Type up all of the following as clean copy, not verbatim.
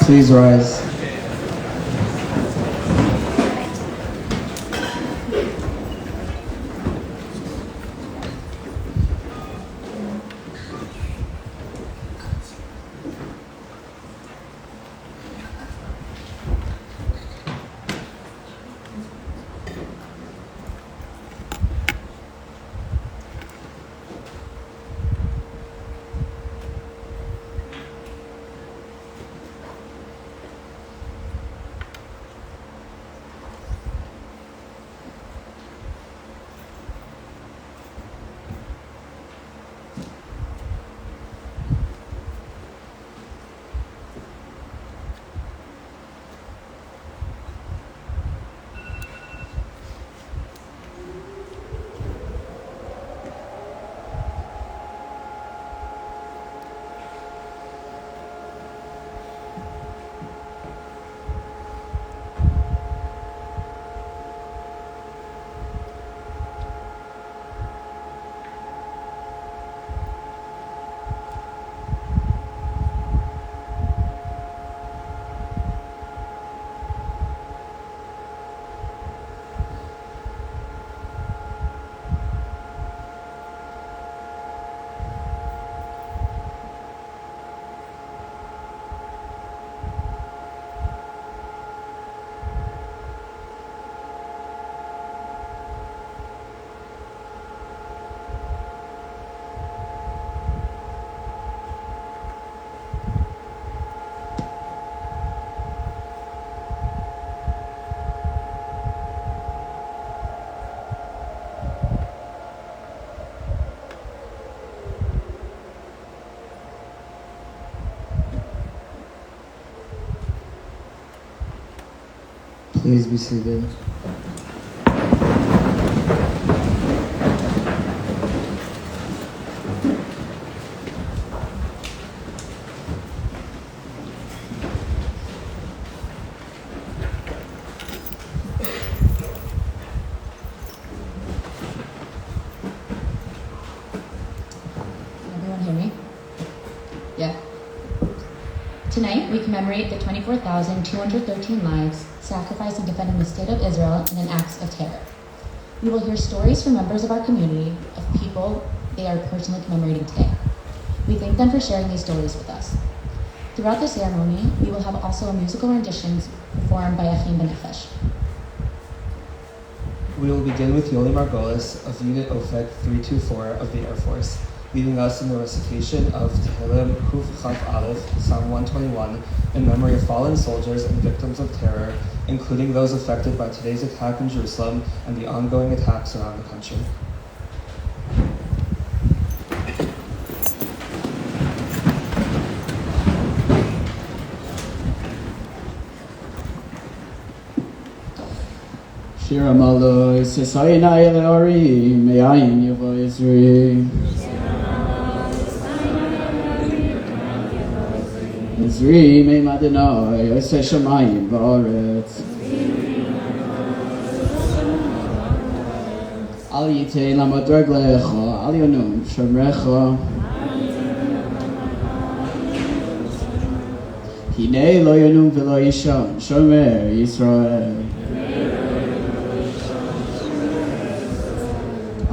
Please rise. Please be seated. Everyone hear me? Yeah. Tonight, we commemorate the 24,213 lives sacrificed in defending the state of Israel in an act of terror. We will hear stories from members of our community of people they are personally commemorating today. We thank them for sharing these stories with us. Throughout the ceremony, we will have also a musical renditions performed by Achim Benefesh. We will begin with Yoli Margolis of Unit OFEC 324 of the Air Force, leading us in the recitation of Tehillim Kuf Chaf Aleph, Psalm 121, in memory of fallen soldiers and victims of terror, including those affected by today's attack in Jerusalem and the ongoing attacks around the country. Shir Amalo, Sesayina Eleori, Me'ayin Yevo Yisri. Yisri, Me'madinoi, Yoseh Shamayim V'oretz. Al Yitei Lamot Reglecha, Al Yonum Shomrecha. Hinei Lo Yonum V'lo Yishon, Shomer Yisrael.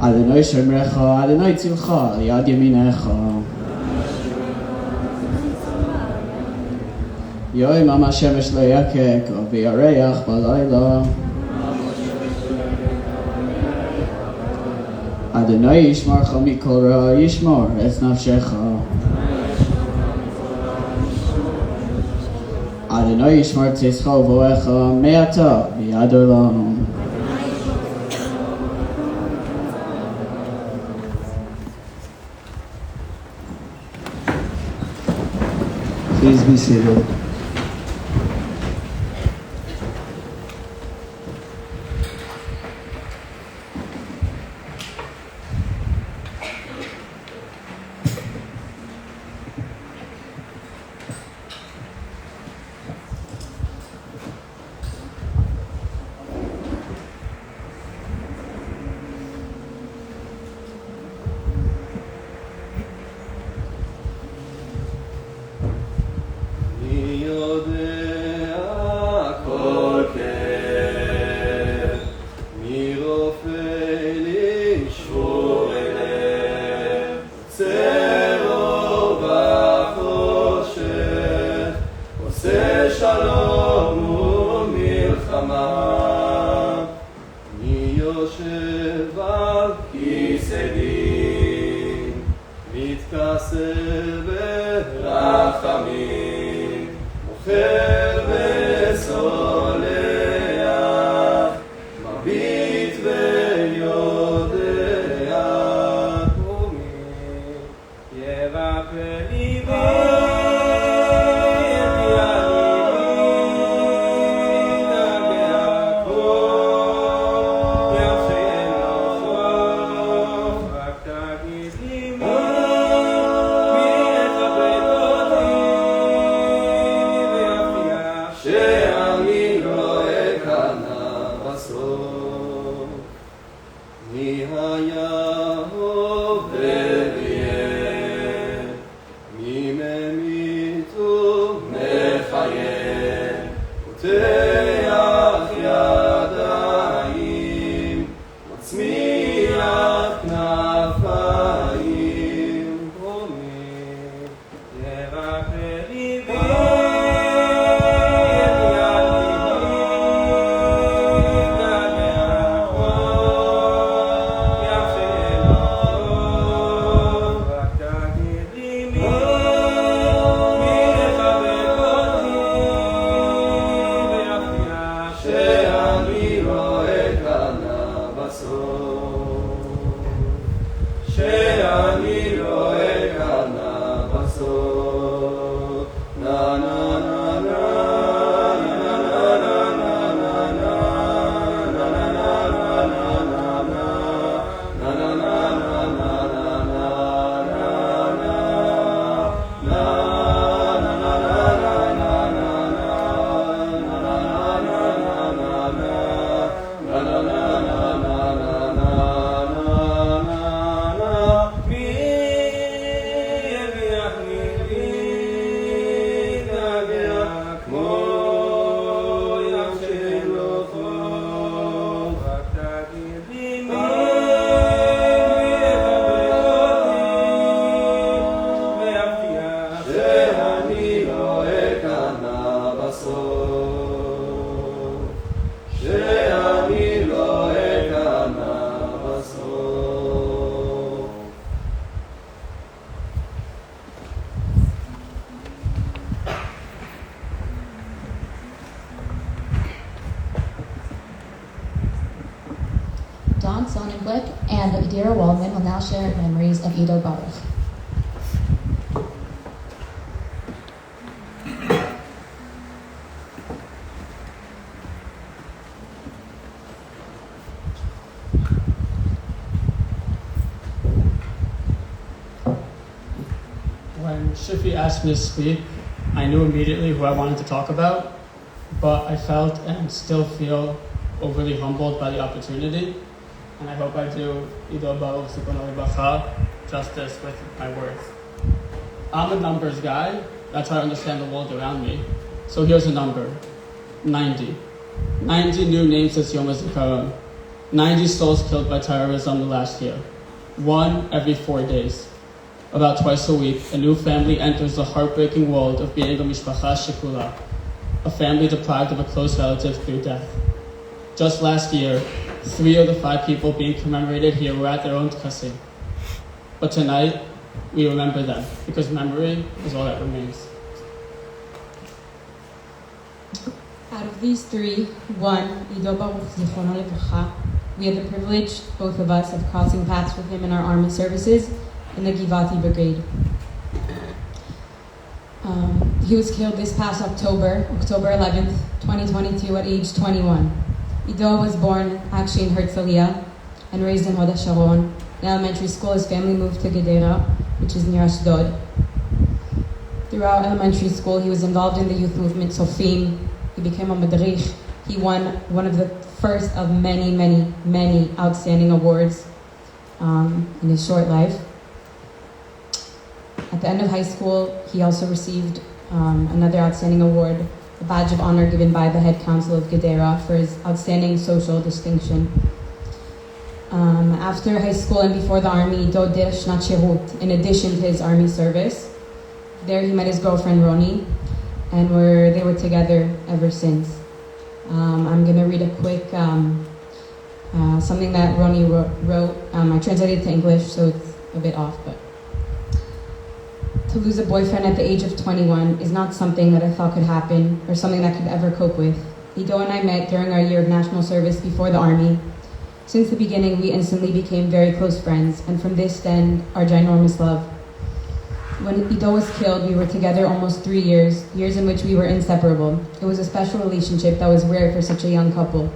Adonai Shomrecha, Adonai Tzilcha, Yad Yaminecha. Yoim Am HaShemesh Lo Yakek, V'yareach B'layla. Adonai Yishmarcha Mikol Ra, Yishmor Es Nafshecha. Adonai Yishmar Tzischa V'oecha, Me'ata V'yad Olam. Please be seated. ברחמים, אוכל וסולח, מביט ויודע, ומי ירפא ליבי, and Adira Waldman will now share memories of Ido Baruch. When Shifi asked me to speak, I knew immediately who I wanted to talk about, but I felt and still feel overly humbled by the opportunity, and I hope I do Ido Baruch Zikrono Livracha justice with my words. I'm a numbers guy, that's how I understand the world around me. So here's a number, 90. 90 new names this Yom Hazikaron. 90 souls killed by terrorism the last year. 1 every 4 days. About twice a week, a new family enters the heartbreaking world of being a mishpacha shekula, a family deprived of a close relative through death. Just last year, 3 of the 5 people being commemorated here were at their own Tekesim. But tonight, we remember them, because memory is all that remains. Out of these 3, 1, Ido Baruch Zichrono Livracha, we had the privilege, both of us, of crossing paths with him in our army services in the Givati Brigade. He was killed this past October 11th, 2022 at age 21. Ido was born actually in Herzliya and raised in Hazikaron. In elementary school, his family moved to Gedera, which is near Ashdod. Throughout elementary school, he was involved in the youth movement Sofim. He became a madrich. He won one of the first of many, many, many outstanding awards in his short life. At the end of high school, he also received another outstanding award, a badge of honor given by the head council of Gedera for his outstanding social distinction. After high school and before the army, Ido did Shnat Shehut, in addition to his army service. There he met his girlfriend Roni, and they were together ever since. I'm going to read a quick, something that Roni wrote. I translated it to English, so it's a bit off, but. To lose a boyfriend at the age of 21 is not something that I thought could happen or something that I could ever cope with. Ido and I met during our year of national service before the army. Since the beginning, we instantly became very close friends, and from this stemmed our ginormous love. When Ido was killed, we were together almost 3 years, years in which we were inseparable. It was a special relationship that was rare for such a young couple.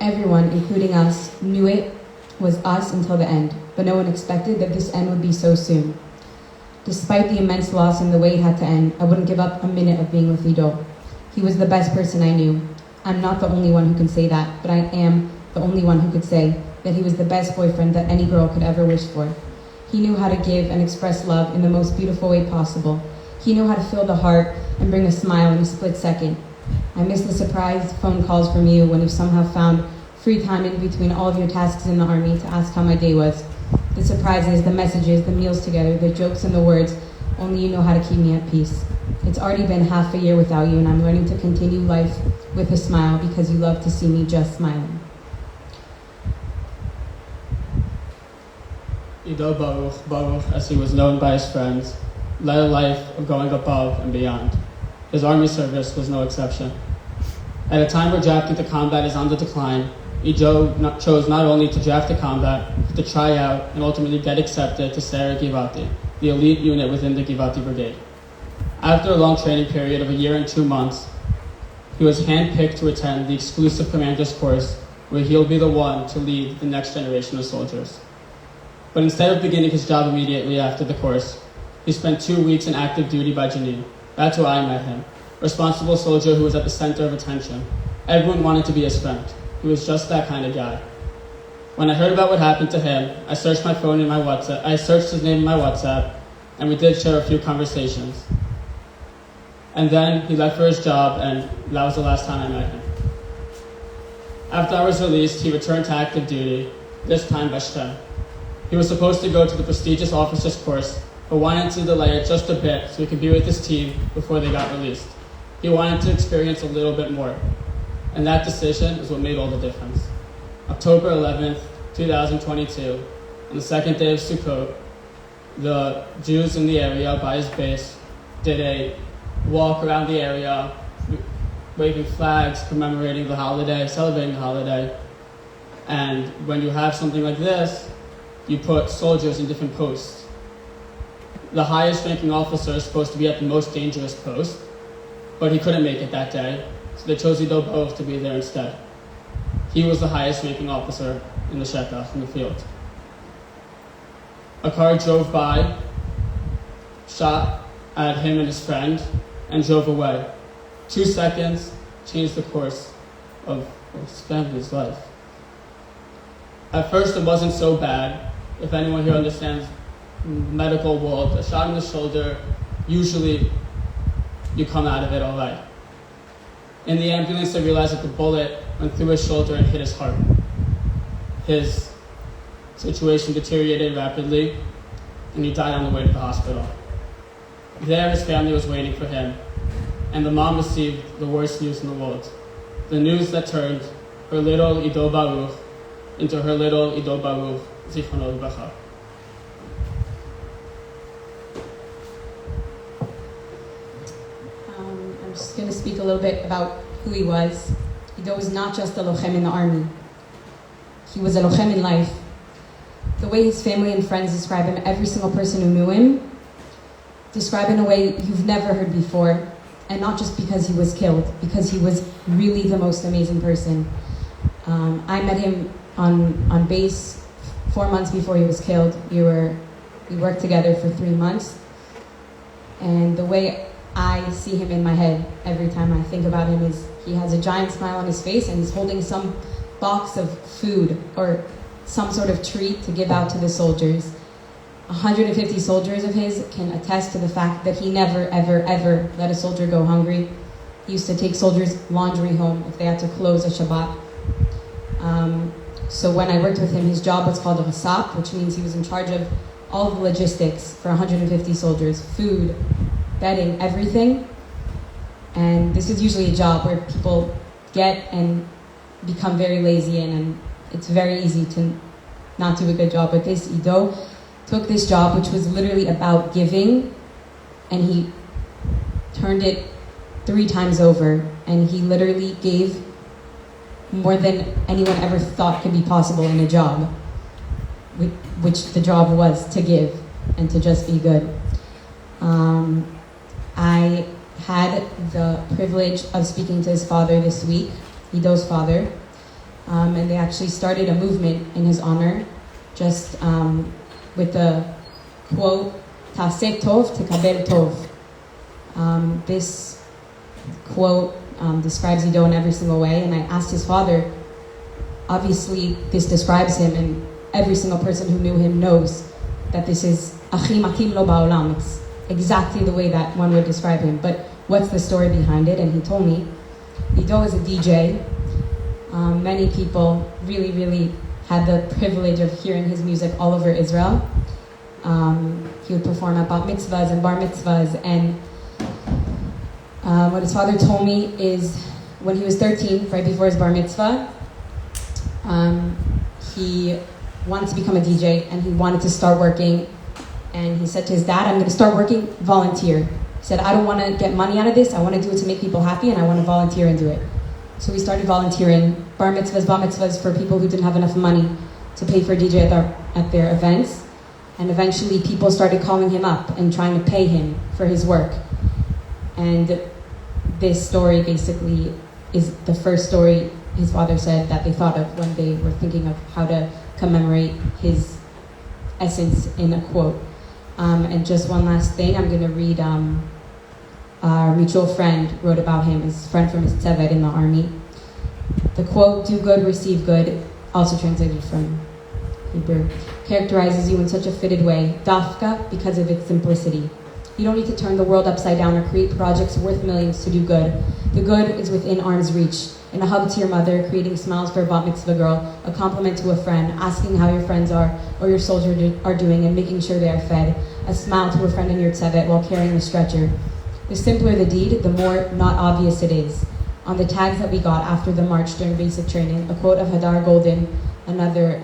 Everyone, including us, knew it was us until the end, but no one expected that this end would be so soon. Despite the immense loss and the way it had to end, I wouldn't give up a minute of being with Ido. He was the best person I knew. I'm not the only one who can say that, but I am the only one who could say that he was the best boyfriend that any girl could ever wish for. He knew how to give and express love in the most beautiful way possible. He knew how to fill the heart and bring a smile in a split second. I miss the surprise phone calls from you when you somehow found free time in between all of your tasks in the army to ask how my day was. The surprises, the messages, the meals together, the jokes and the words, only you know how to keep me at peace. It's already been half a year without you, and I'm learning to continue life with a smile because you love to see me just smiling. Ido Baruch, as he was known by his friends, led a life of going above and beyond. His army service was no exception. At a time where drafting to combat is on the decline, Ido chose not only to draft to combat, but to try out and ultimately get accepted to Sarah Givati, the elite unit within the Givati Brigade. After a long training period of 1 year and 2 months, he was handpicked to attend the exclusive commander's course, where he'll be the one to lead the next generation of soldiers. But instead of beginning his job immediately after the course, he spent 2 weeks in active duty by Jenin. That's where I met him. Responsible soldier who was at the center of attention. Everyone wanted to be his friend. He was just that kind of guy. When I heard about what happened to him, I searched my phone in my WhatsApp. I searched his name in my WhatsApp, and we did share a few conversations. And then he left for his job, and that was the last time I met him. After I was released, he returned to active duty, this time by Shtem. He was supposed to go to the prestigious officer's course, but wanted to delay it just a bit so he could be with his team before they got released. He wanted to experience a little bit more. And that decision is what made all the difference. October 11th, 2022, on the second day of Sukkot, the Jews in the area by his base did a walk around the area, waving flags, commemorating the holiday, celebrating the holiday. And when you have something like this, you put soldiers in different posts. The highest ranking officer is supposed to be at the most dangerous post, but he couldn't make it that day, so they chose Ido Baruch to be there instead. He was the highest ranking officer in the Shekach, in the field. A car drove by, shot at him and his friend, and drove away. 2 seconds changed the course of his family's life. At first it wasn't so bad. If anyone here understands medical world, a shot in the shoulder, usually you come out of it all right. In the ambulance, they realized that the bullet went through his shoulder and hit his heart. His situation deteriorated rapidly, and he died on the way to the hospital. There, his family was waiting for him, and the mom received the worst news in the world. The news that turned her little Ido Baruch into her little Ido Baruch, Zichrono Livracha. I'm just going to speak a little bit about who he was. Ido was not just a lochem in the army. He was a lochem in life. The way his family and friends describe him, every single person who knew him, describe in a way you've never heard before. And not just because he was killed, because he was really the most amazing person. I met him on base 4 months before he was killed. We worked together for 3 months. And the way I see him in my head every time I think about him is he has a giant smile on his face and he's holding some box of food or some sort of treat to give out to the soldiers. 150 soldiers of his can attest to the fact that he never, ever, ever let a soldier go hungry. He used to take soldiers' laundry home if they had to close a Shabbat. So when I worked with him, his job was called a Rasap, which means he was in charge of all the logistics for 150 soldiers, food, bedding, everything. And this is usually a job where people get and become very lazy in, and it's very easy to not do a good job. But this Ido took this job, which was literally about giving, and he turned it 3 times over, and he literally gave more than anyone ever thought could be possible in a job, which the job was to give and to just be good. I had the privilege of speaking to his father this week, Ido's father, and they actually started a movement in his honor, just with the quote, "Taseh tov, tekabel tov." This quote describes Ido in every single way, and I asked his father, obviously this describes him, and every single person who knew him knows that this is Achi matim lo ba'olam. It's exactly the way that one would describe him, but what's the story behind it? And he told me, Ido is a DJ. Many people really had the privilege of hearing his music all over Israel. He would perform at bat mitzvahs and bar mitzvahs, and what his father told me is when he was 13, right before his bar mitzvah, he wanted to become a DJ, and he wanted to start working, and he said to his dad, "I'm going to start working, volunteer." He said, "I don't want to get money out of this, I want to do it to make people happy, and I want to volunteer and do it." So we started volunteering bar mitzvahs, bar mitzvahs for people who didn't have enough money to pay for a DJ at their events, and eventually people started calling him up and trying to pay him for his work. And this story basically is the first story his father said that they thought of when they were thinking of how to commemorate his essence in a quote. And just one last thing, I'm going to read, our mutual friend wrote about him, his friend from his tzevet in the army. The quote, "Do good, receive good," also translated from Hebrew, characterizes you in such a fitted way, dafka, because of its simplicity. You don't need to turn the world upside down or create projects worth millions to do good. The good is within arm's reach. In a hug to your mother, creating smiles for a bat mitzvah girl, a compliment to a friend, asking how your friends are or your soldiers are doing and making sure they are fed, a smile to a friend in your tzevet while carrying the stretcher. The simpler the deed, the more not obvious it is. On the tags that we got after the march during basic training, a quote of Hadar Golden, another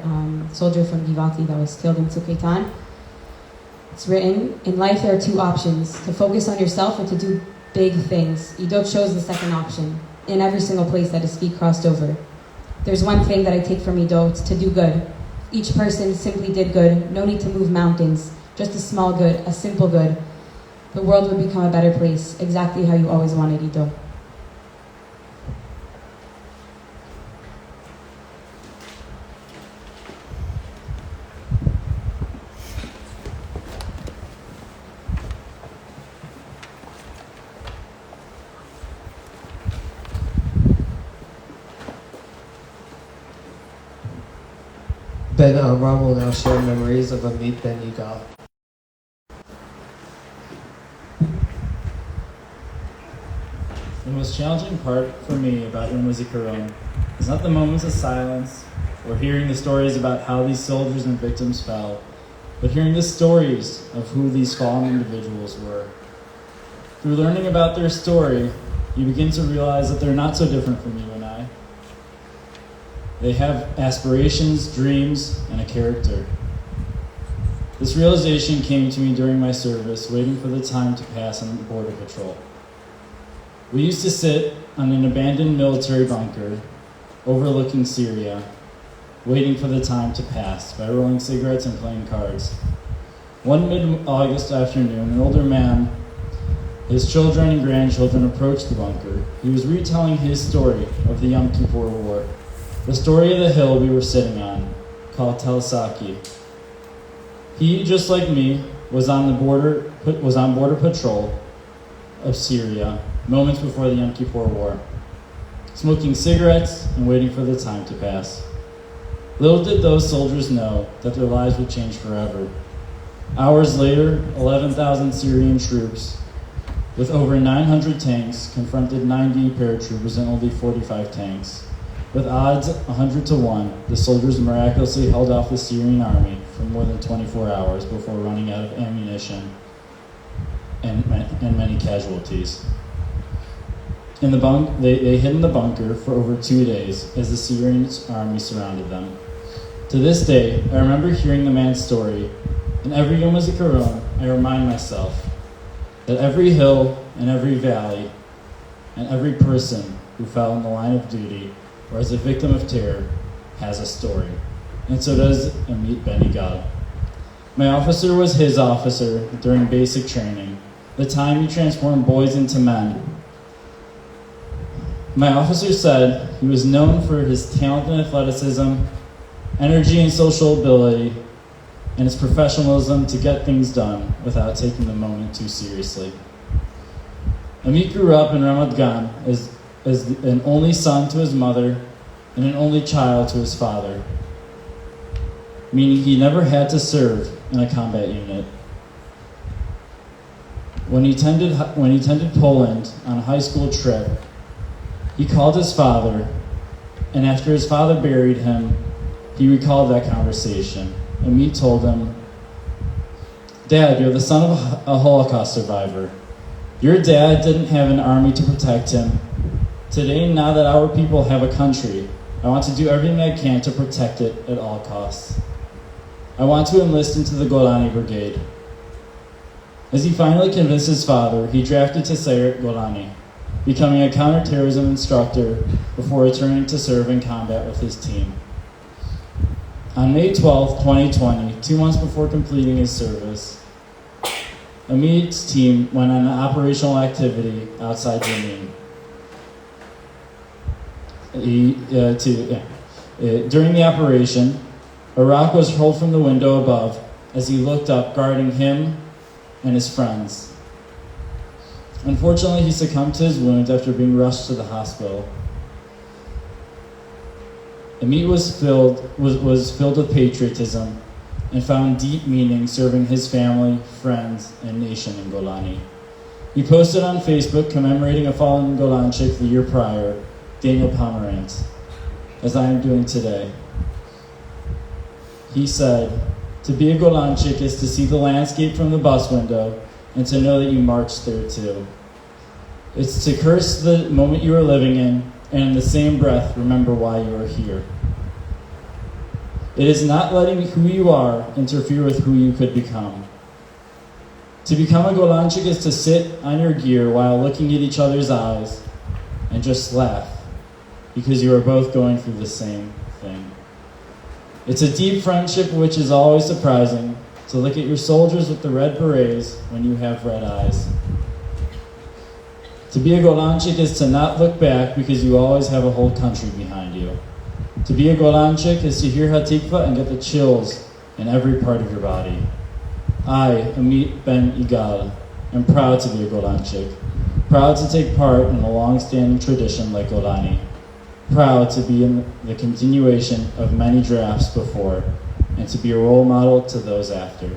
soldier from Givati that was killed in Tzuk. It's written, "In life there are 2 options, to focus on yourself or to do big things." Ido chose the second option. In every single place that his feet crossed over. There's one thing that I take from Ido, it's to do good. Each person simply did good, no need to move mountains, just a small good, a simple good. The world would become a better place, exactly how you always wanted, Ido. Ben Amram will now share memories of Amit Ben Yigal. The most challenging part for me about Yom Hazikaron is not the moments of silence or hearing the stories about how these soldiers and victims fell, but hearing the stories of who these fallen individuals were. Through learning about their story, you begin to realize that they're not so different from you and I. They have aspirations, dreams, and a character. This realization came to me during my service, waiting for the time to pass on the border patrol. We used to sit on an abandoned military bunker overlooking Syria, waiting for the time to pass by rolling cigarettes and playing cards. One mid-August afternoon, an older man, his children and grandchildren approached the bunker. He was retelling his story of the Yom Kippur War, the story of the hill we were sitting on, called Tel Saki. He, just like me, was on border patrol of Syria moments before the Yom Kippur War, smoking cigarettes and waiting for the time to pass. Little did those soldiers know that their lives would change forever. Hours later, 11,000 Syrian troops with over 900 tanks confronted 90 paratroopers and only 45 tanks. With odds 100 to 1, the soldiers miraculously held off the Syrian army for more than 24 hours before running out of ammunition and many casualties. They hid in the bunker for over 2 days as the Syrian army surrounded them. To this day, I remember hearing the man's story, and every Yom Hazikaron, I remind myself, that every hill and every valley and every person who fell in the line of duty or as a victim of terror has a story. And so does Amit Ben Yigal. My officer was his officer during basic training, the time he transformed boys into men. My officer said he was known for his talent and athleticism, energy and social ability, and his professionalism to get things done without taking the moment too seriously. Amit grew up in Ramat Gan as an only son to his mother and an only child to his father, meaning he never had to serve in a combat unit. When he attended Poland on a high school trip, he called his father, and after his father buried him, he recalled that conversation. Amit told him, "Dad, you're the son of a Holocaust survivor. Your dad didn't have an army to protect him. Today, now that our people have a country, I want to do everything I can to protect it at all costs. I want to enlist into the Golani Brigade." As he finally convinced his father, he drafted to Sayeret Golani, becoming a counterterrorism instructor before returning to serve in combat with his team. On May 12, 2020, 2 months before completing his service, Amit's team went on an operational activity outside Jenin. During the operation, a rock was hurled from the window above as he looked up, guarding him and his friends. Unfortunately, he succumbed to his wounds after being rushed to the hospital. Amit was filled with patriotism and found deep meaning serving his family, friends, and nation in Golani. He posted on Facebook commemorating a fallen Golanchik the year prior, Daniel Pomerantz, as I am doing today. He said, "To be a Golanchik is to see the landscape from the bus window and to know that you marched there too. It's to curse the moment you are living in and in the same breath remember why you are here. It is not letting who you are interfere with who you could become. To become a Golanchik is to sit on your gear while looking at each other's eyes and just laugh because you are both going through the same thing. It's a deep friendship which is always surprising, to look at your soldiers with the red berets when you have red eyes. To be a Golanchik is to not look back because you always have a whole country behind you. To be a Golanchik is to hear Hatikva and get the chills in every part of your body. I, Amit Ben Yigal, am proud to be a Golanchik, proud to take part in a long-standing tradition like Golani, proud to be in the continuation of many drafts before, and to be a role model to those after.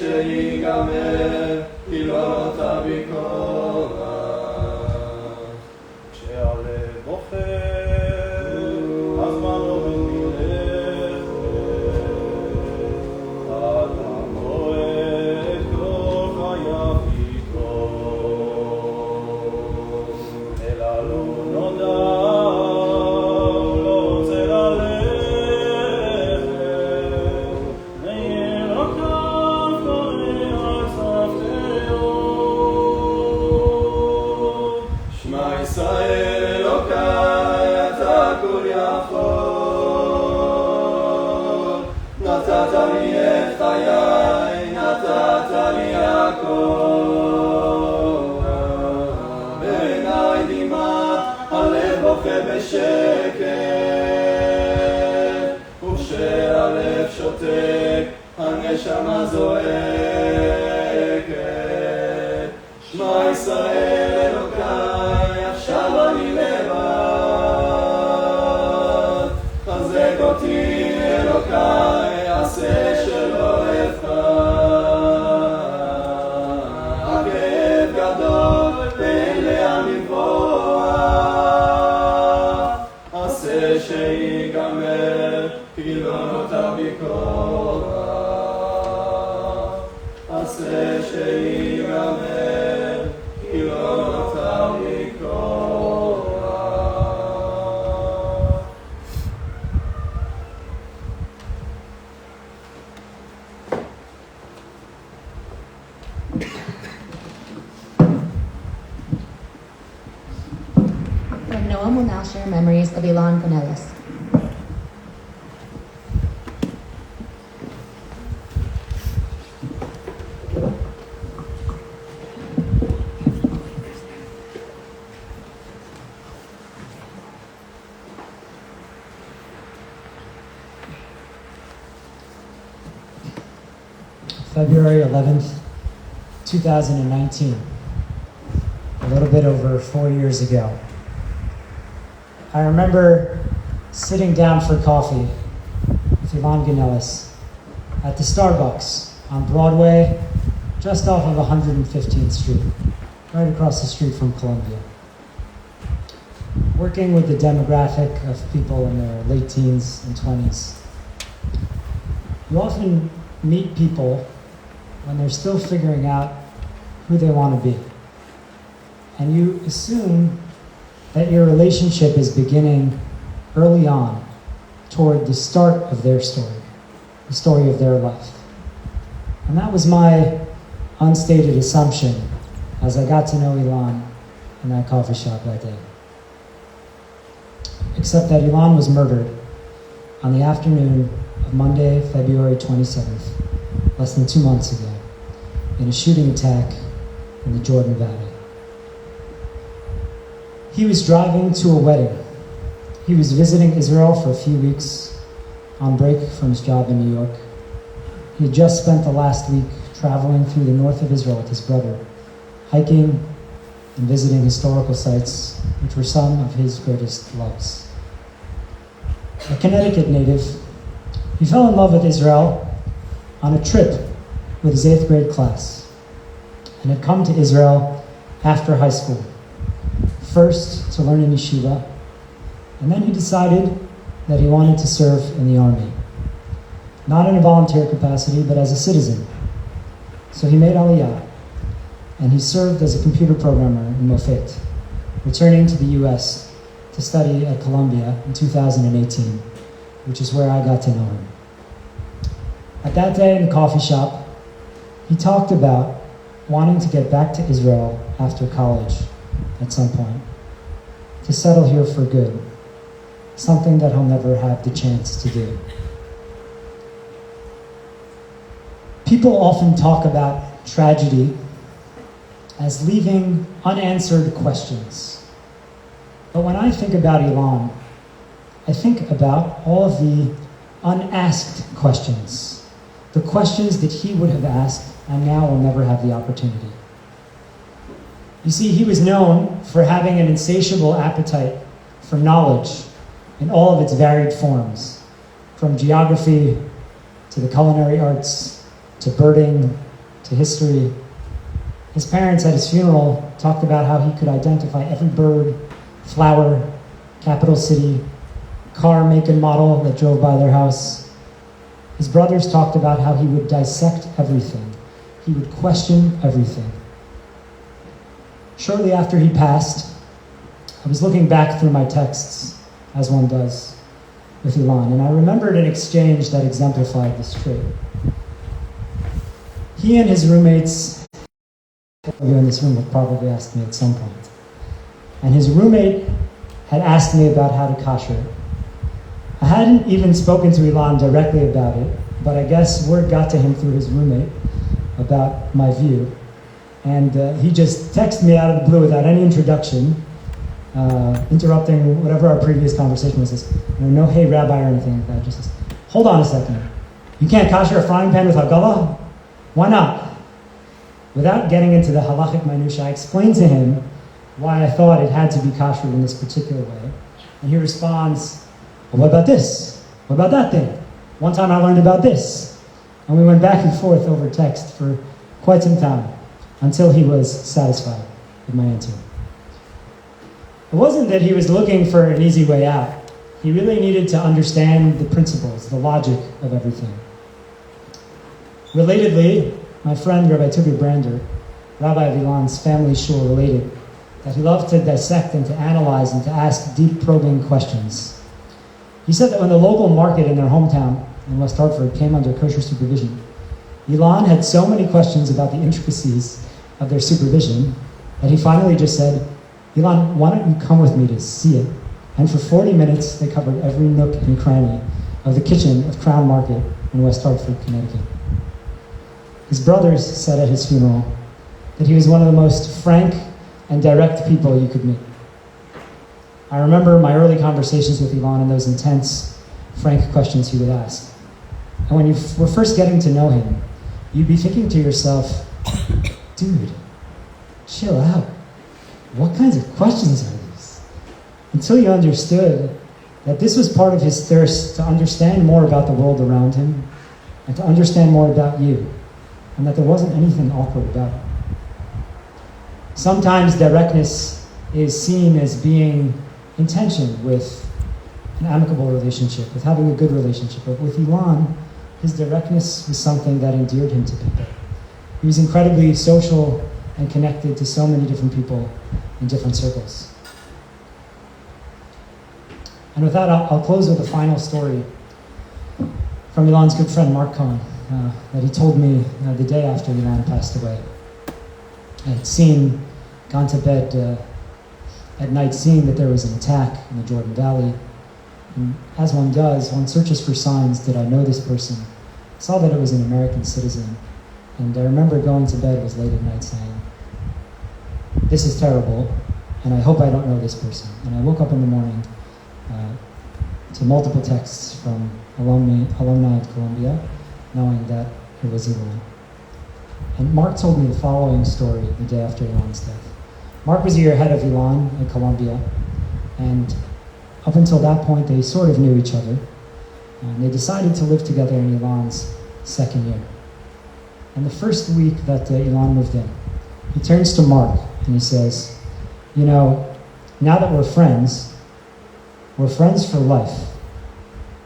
שיגמר שיגמר, כי לא נותר בי כוח. כשהלב בוחר, הזמן לא במלך, אתה רואה את כל חייו יתרום, אלא לא נודע, הוא לא רוצה ללכת, נהיה רקב קורא על ספתהו. שמע ישראל אלוקיי, אתה כל יכול, נתת לי את חיי, נתת לי הכל. בעיניי דמעה, הלב בוכה בשקט, וכשהלב שותק, הנשמה זועקת. שמע ישראל אלוקיי, עכשיו אני לבד, חזק אותי אלוקיי, עשה שלא אבחר. הכאב גדול ואין לאן לברוח, עשה שיגמר, כי לא נותר בי כוח. עשה שיגמר, כי לא נותר בי כוח. From Noam will now share memories of Ilan Canellas. February 11th, 2019, a little bit over 4 years ago. I remember sitting down for coffee with Ilan Canellas at the Starbucks on Broadway, just off of 115th Street, right across the street from Columbia. Working with the demographic of people in their late teens and 20s. You often meet people when they're still figuring out who they want to be. And you assume that your relationship is beginning early on toward the start of their story, the story of their life. And that was my unstated assumption as I got to know Ilan in that coffee shop that day. Except that Ilan was murdered on the afternoon of Monday, February 27th, less than 2 months ago, in a shooting attack in the Jordan Valley. He was driving to a wedding. He was visiting Israel for a few weeks on break from his job in New York. He had just spent the last week traveling through the north of Israel with his brother, hiking and visiting historical sites, which were some of his greatest loves. A Connecticut native, he fell in love with Israel on a trip with his 8th grade class and had come to Israel after high school, first to learn in yeshiva, and then he decided that he wanted to serve in the army, not in a volunteer capacity, but as a citizen. So he made Aliyah, and he served as a computer programmer in Mofet, returning to the US to study at Columbia in 2018, which is where I got to know him. At that day in the coffee shop, he talked about wanting to get back to Israel after college at some point, to settle here for good, something that he'll never have the chance to do. People often talk about tragedy as leaving unanswered questions. But when I think about Ilan, I think about all of the unasked questions, the questions that he would have asked and now will never have the opportunity. You see, he was known for having an insatiable appetite for knowledge in all of its varied forms, from geography to the culinary arts, to birding, to history. His parents at his funeral talked about how he could identify every bird, flower, capital city, car, make, and model that drove by their house. His brothers talked about how he would dissect everything. He would question everything. Shortly after he passed, I was looking back through my texts, as one does, with Ilan, and I remembered an exchange that exemplified this trait. He and his roommates, you in this room have probably asked me at some point, and his roommate had asked me about how to kasher. I hadn't even spoken to Ilan directly about it, but I guess word got to him through his roommate about my view. And he just texted me out of the blue without any introduction, interrupting whatever our previous conversation was. This, no hey rabbi or anything like that. Just says, hold on a second. You can't kasher a frying pan with hagala? Why not? Without getting into the halachic minutia, I explained to him why I thought it had to be kasher in this particular way. And he responds, well, what about this? What about that thing? One time I learned about this. And we went back and forth over text for quite some time until he was satisfied with my answer. It wasn't that he was looking for an easy way out. He really needed to understand the principles, the logic of everything. Relatedly, my friend Rabbi Tubi Brander, Rabbi of Ilan's family shul, related that he loved to dissect and to analyze and to ask deep probing questions. He said that when the local market in their hometown in West Hartford came under kosher supervision, Ilan had so many questions about the intricacies of their supervision that he finally just said, Ilan, why don't you come with me to see it? And for 40 minutes, they covered every nook and cranny of the kitchen of Crown Market in West Hartford, Connecticut. His brothers said at his funeral that he was one of the most frank and direct people you could meet. I remember my early conversations with Ilan and those intense, frank questions he would ask. And when you were first getting to know him, you'd be thinking to yourself, dude, chill out. What kinds of questions are these? Until you understood that this was part of his thirst to understand more about the world around him and to understand more about you, and that there wasn't anything awkward about it. Sometimes directness is seen as being in tension with an amicable relationship, with having a good relationship. But with Ilan, his directness was something that endeared him to people. He was incredibly social and connected to so many different people in different circles. And with that, I'll close with a final story from Ilan's good friend Mark Cohen that he told me the day after Ilan passed away. I had gone to bed at night seeing that there was an attack in the Jordan Valley. And as one does, one searches for signs. Did I know this person? I saw that it was an American citizen. And I remember going to bed, it was late at night, saying, this is terrible, and I hope I don't know this person. And I woke up in the morning to multiple texts from alumni at Columbia, knowing that it was Ilan. And Mark told me the following story the day after Ilan's death. Mark was a year ahead of Ilan at Columbia, and up until that point, they sort of knew each other. And they decided to live together in Ilan's second year. And the first week that Ilan moved in, he turns to Mark and he says, you know, now that we're friends for life.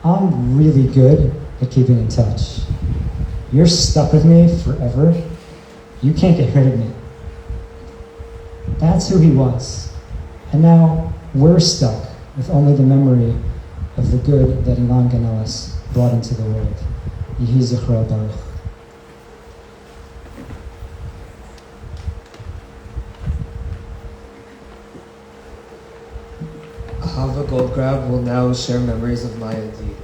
I'm really good at keeping in touch. You're stuck with me forever. You can't get rid of me. That's who he was. And now we're stuck with only the memory of the good that Ilan Ganeles brought into the world. Yehi Zichro Baruch. Hava Goldgrab will now share memories of Maya D.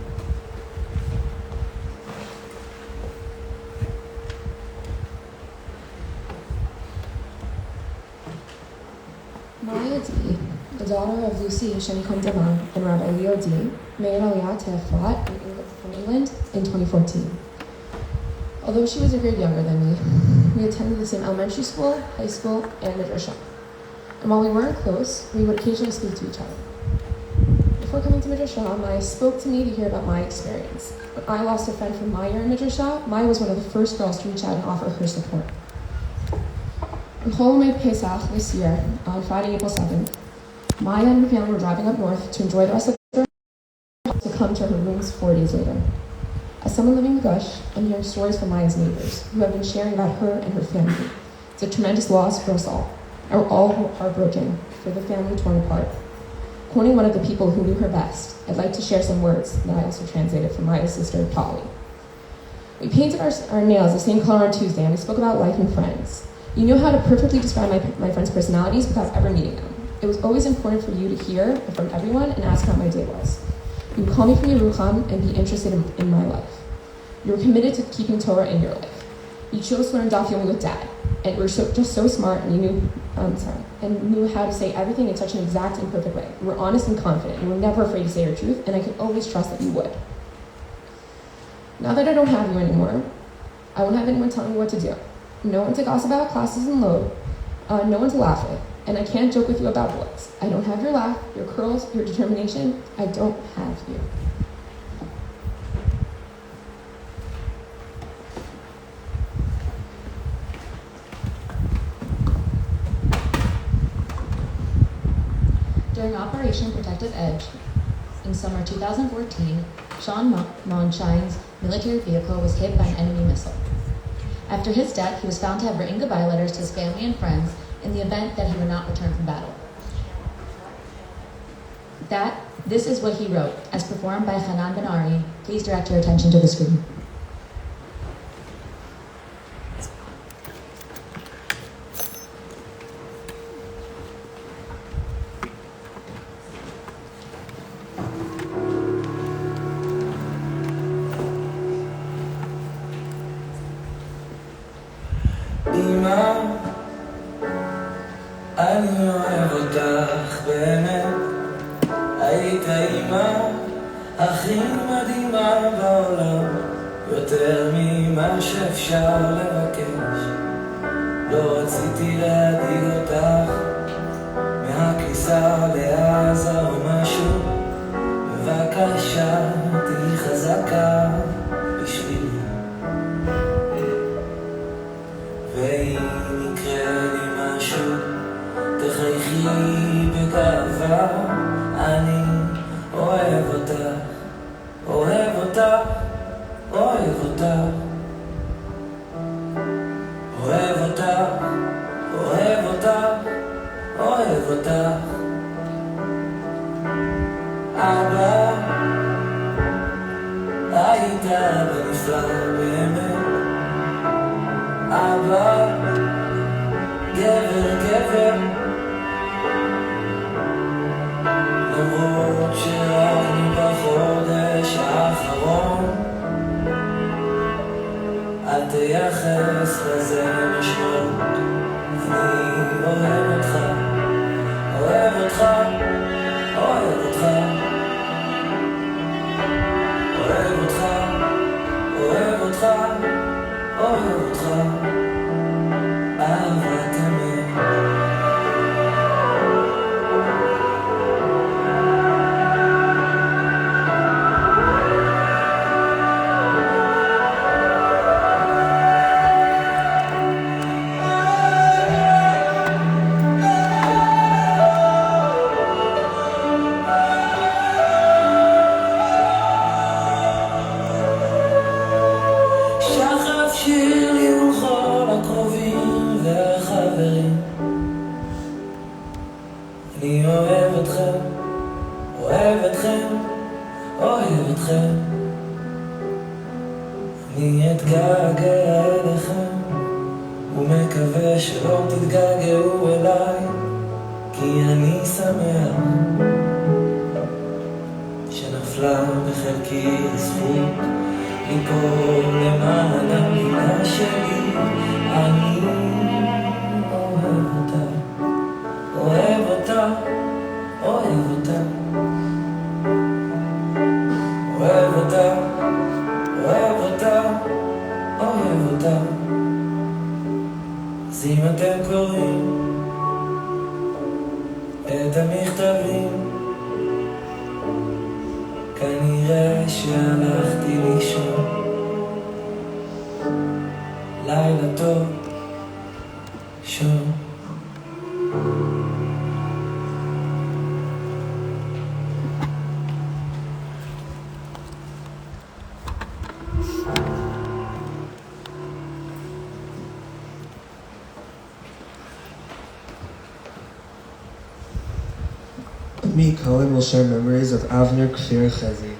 Maya D., the daughter of Lucy Shem Daman and Rabbi Leo D., made Aliyah to Efrat from England in 2014. Although she was a grade younger than me, we attended the same elementary school, high school, and Midrashah. And while we weren't close, we would occasionally speak to each other. The Before coming to Mizrachi, Maya spoke to me to hear about my experience. When I lost a friend from my year in Mizrachi, Maya was one of the first girls to reach out and offer her support. On Holomed Pesach this year, on Friday, April 7th, Maya and her family were driving up north to enjoy the rest of their to come to her rooms 4 days later. As someone living in Gush, I'm hearing stories from Maya's neighbors, who have been sharing about her and her family. It's a tremendous loss for us all. And we're all heartbroken for the family torn apart. Quoting one of the people who knew her best, I'd like to share some words that I also translated from Maya's sister, Polly. We painted our nails the same color on Tuesday, and we spoke about life and friends. You know how to perfectly describe my friends' personalities without ever meeting them. It was always important for you to hear from everyone and ask how my day was. You would call me from Yerucham and be interested in my life. You were committed to keeping Torah in your life. You chose to learn Daf Yomi with Dad, and were just so smart, and you knew how to say everything in such an exact and perfect way. You were honest and confident. You were never afraid to say your truth, and I could always trust that you would. Now that I don't have you anymore, I won't have anyone telling me what to do. No one to gossip about classes and load. No one to laugh with. And I can't joke with you about boys. I don't have your laugh, your curls, your determination. I don't have you. During Operation Protective Edge, in summer 2014, Sean Monshine's military vehicle was hit by an enemy missile. After his death, he was found to have written goodbye letters to his family and friends in the event that he would not return from battle. This is what he wrote, as performed by Hanan Ben-Ari. Please direct your attention to the screen. אמא, אני אוהב אותך באמת. היית אמא הכי מדהימה בעולם, יותר ממה שאפשר לבקש. לא רציתי להדאיג אותך מהכניסה לעזה או משהו. בבקשה תהי חזקה בשבילי, ואם יקרה לי משהו תחייכי בגאווה. אני אוהב אותך, אוהב אותך, אוהב אותך, אוהב אותך, אוהב אותך, אוהב אותך. אבא, היית בנפלא באמת. אבא, גבר, גבר, למרות שרקנו בחודש האחרון, אל תייחס לזה משמעות. אני אוהב אותך, אוהב אותך, אוהב אותך, אוהב אותך, אוהב אותך, אוהב אותך, אהבת אמת. אני אוהב אתכם, אוהב אתכם, אוהב אתכם. אני אתגעגע אליכם ומקווה שלא תתגעגעו אליי, כי אני שמח שנפלה בחלקי זכות ליפול למען המדינה שלי. אני אוהב אותה, אוהב אותה, אוהב אותה, אוהב אותה, אוהב אותה, אוהב אותה. אז אם אתם קוראים את המכתבים כנראה שהלכתי לישון. לילה טוב, שום. Me, Cohen, will share memories of Avner Kfir Chezi.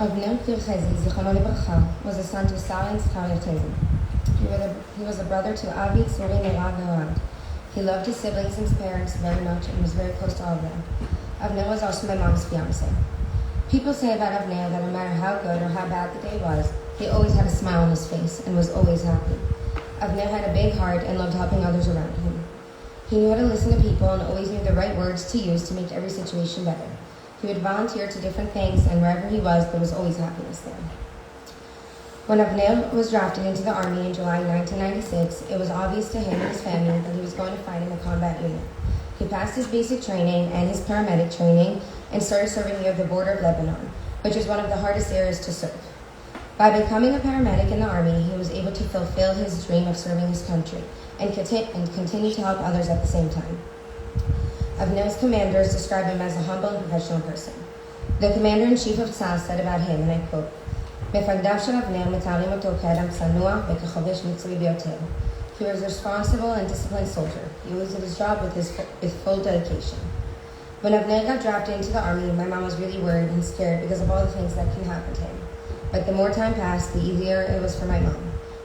Avner Kfir Chezi, Zichrono Livracha, was a son to Sarah and Zcharia Chezi. He was a brother to Avi, Tzuri, Merab, and Orad. He loved his siblings and his parents very much and was very close to all of them. Avner was also my mom's fiancé. People say about Avner that no matter how good or how bad the day was, he always had a smile on his face and was always happy. Avner had a big heart and loved helping others around him. He knew how to listen to people and always knew the right words to use to make every situation better. He would volunteer to different things, and wherever he was, there was always happiness there. When Avner was drafted into the army in July 1996, it was obvious to him and his family that he was going to fight in a combat unit. He passed his basic training and his paramedic training and started serving near the border of Lebanon, which is one of the hardest areas to serve. By becoming a paramedic in the army, he was able to fulfill his dream of serving his country and continue to help others at the same time. Avner's commanders described him as a humble and professional person. The commander-in-chief of Tzal said about him, and I quote, "מפקדיו של אבנר מתארים אותו כאדם צנוע וכחובש מצרי ביותר. He was a responsible and disciplined soldier. He always did his job with full dedication." When Avner got drafted into the army, my mom was really worried and scared because of all the things that can happen to him. But the more time passed, the easier it was for my mom.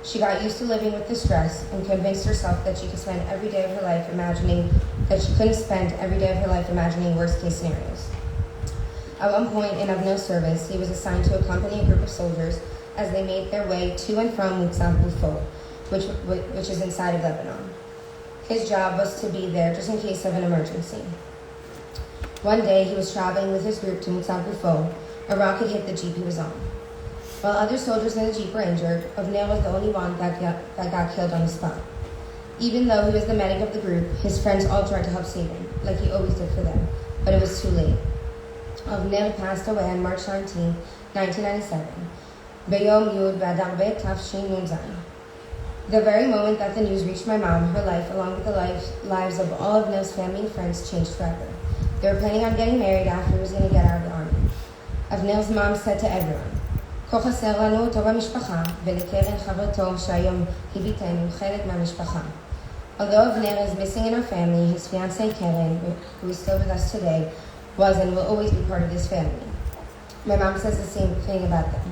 She got used to living with the stress and convinced herself that she could spend every day of her life imagining worst-case scenarios. At one point in Avner's service, he was assigned to accompany a group of soldiers as they made their way to and from Mutzah Bufo, which is inside of Lebanon. His job was to be there just in case of an emergency. One day, he was traveling with his group to Mutzah Bufo. A rocket hit the jeep he was on. While other soldiers in the jeep were injured, Avner was the only one that got killed on the spot. Even though he was the medic of the group, his friends all tried to help save him, like he always did for them, but it was too late. Avner passed away on March 19, 1997. B'yom Yud B'Adar Bet Tafshin Nun Zayin. The very moment that the news reached my mom, her life, along with the lives of all of Avner's family and friends, changed forever. They were planning on getting married after he was going to get out of the army. Avner's mom said to everyone, "כה חסר לנו אותו במשפחה, ולקרן חברתו שהיום היא ביתנו חלק מהמשפחה." Although Avner is missing in our family, his fiancée Karen, who is still with us today, was and will always be part of this family. My mom says the same thing about them.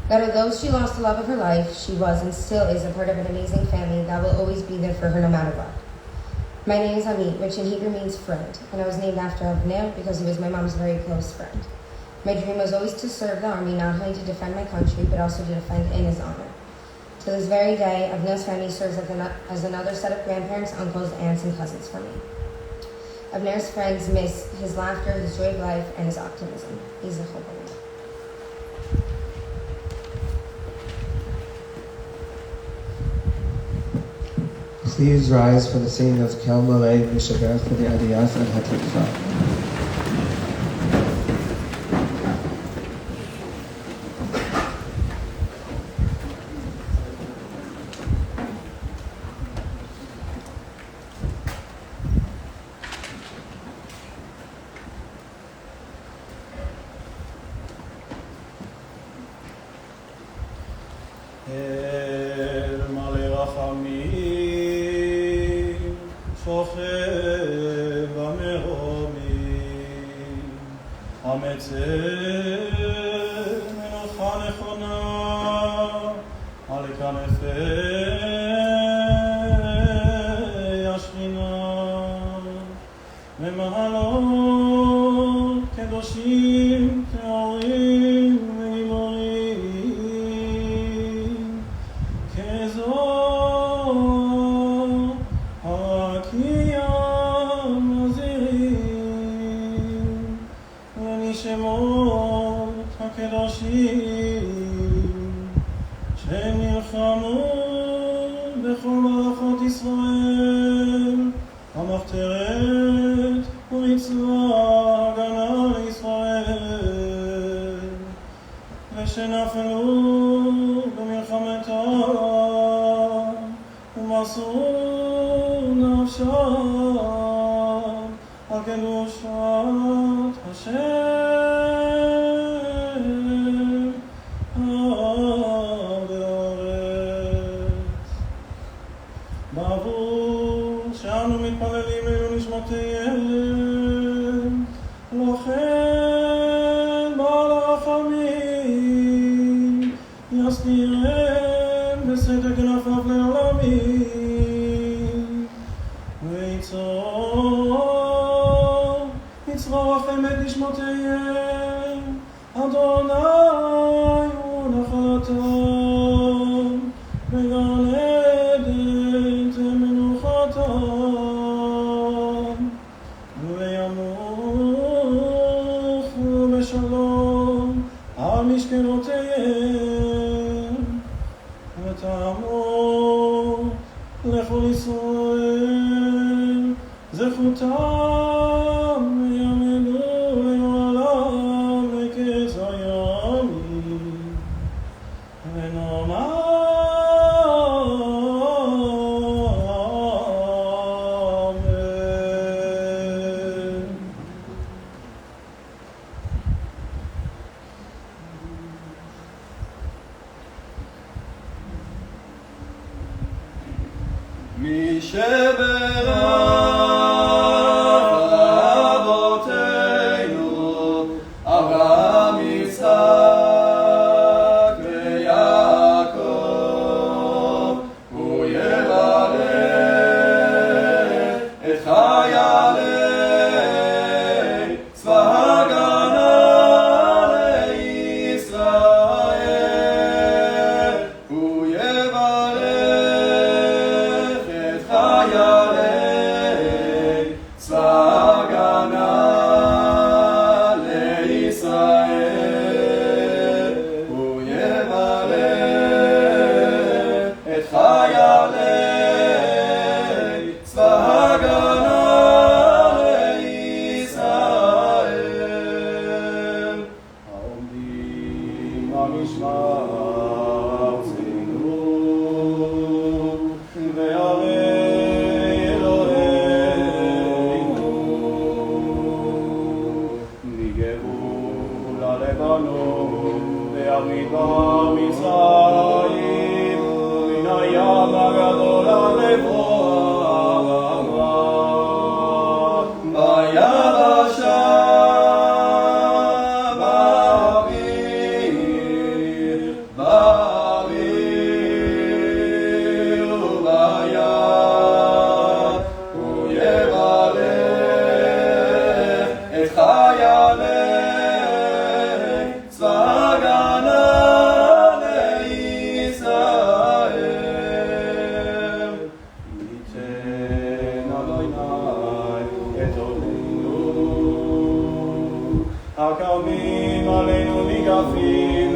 That although she lost the love of her life, she was and still is a part of an amazing family that will always be there for her no matter what. My name is Amit, which in Hebrew means friend, and I was named after Avner because he was my mom's very close friend. My dream was always to serve the army, not only to defend my country, but also to defend in his honor. To this very day, Avner's family serves as another set of grandparents, uncles, aunts, and cousins for me. Avner's friends miss his laughter, his joy of life, and his optimism. He's a hope. Please rise for the singing of Kel Malay Mishaber for the IDF and Hatikva. שמות הקדושים נלחמו בכל מערכות ישראל, המחתרת ומצווה הגנה לישראל, ושנפלו במלחמתה ומסרו נפשם על קדושת השם עד הארץ. בעבור שאנו מתפללים אלו נשמותיהם, לכן בעל הרחמים יסתירם בסתר כנפיו לעולמים, ויצרור לכם את נשמותיהם, אדוני הוא נחלתם, וגן עדן מנוחתם, וימוחו בשלום על משכנותיהם, ותאמרו לכל ישראל זכותם ויעמדו לעולם לקץ הימים, ונאמר אמן. מי שברך אבותינו אברהם יצחק ויעקב, הוא יברך את חיילי צבא הגנה לישראל, הוא יברך את חיילי צבא הגנה לישראל, הוא יברך את חיילי צבא הגנה לישראל, העומדים על משמר צינו וערי אלוהינו, ניגבו ללבנון ועמידה מצרים, מן הים הגדול עד לברמה, ביבשה באוויר ובים, הוא יברך את חיילי צבא הגנה לישראל, ייתן אדוני את אורנו הקמים עלינו מגפים